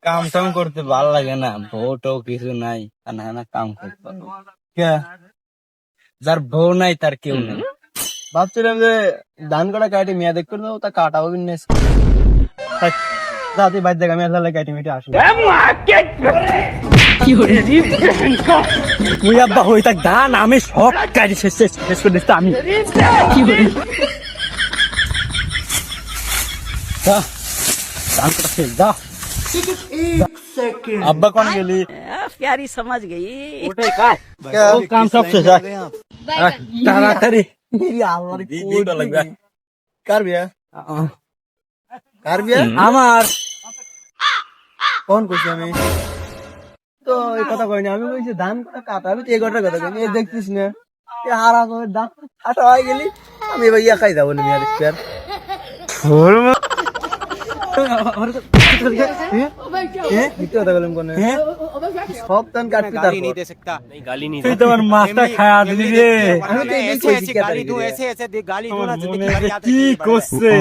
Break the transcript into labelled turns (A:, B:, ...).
A: কাম টাম করতে ভালো লাগে না, বউটাও কিছু নাই, আর না কাম করতে পারবো কে? যার বউ নাই তার কেউ নেই। ভাবছিলাম যে ধান কাটা কাটি মেয়া দেখ করবো, তা কাটাও বিন্যাস তুই বাইর দেখ, আমি আসলে কাটি মেটে আসি। তুই আব্বা হই থাক ধান, আমি সব কাটি শেষ করে দিচ্ছি আমি। যা, ধান কাটা শেষ, যা। अब्बा कौन गेली?
B: प्यारी समझ गई।
A: उठे काय? वो काम सब से जा। तारातारी मेरी आवाज दीदी तो लग रहा है। कर बिया? कर बिया? আমার কোন কইছি আমি? তো এই কথা কইনি, আমি কইছি ধান কাটা, আমি তো এই কথা কইনি, এই দেখছিস না এই হারা করে ধান কাটা হয়ে গেলি, আমি ভাই একাই যাব না মিয়া দেখতে আর। সব ধান কাটবি তারপর।
C: नहीं दे सकता, नहीं गाली नहीं
A: তুই তোমার মাছটা খায়া দিলি রে।
C: ऐसे ऐसे गाली दूं, ऐसे ऐसे गाली दूं ना, जिंदगी भर याद
A: কি
C: रखेगी।
A: করছে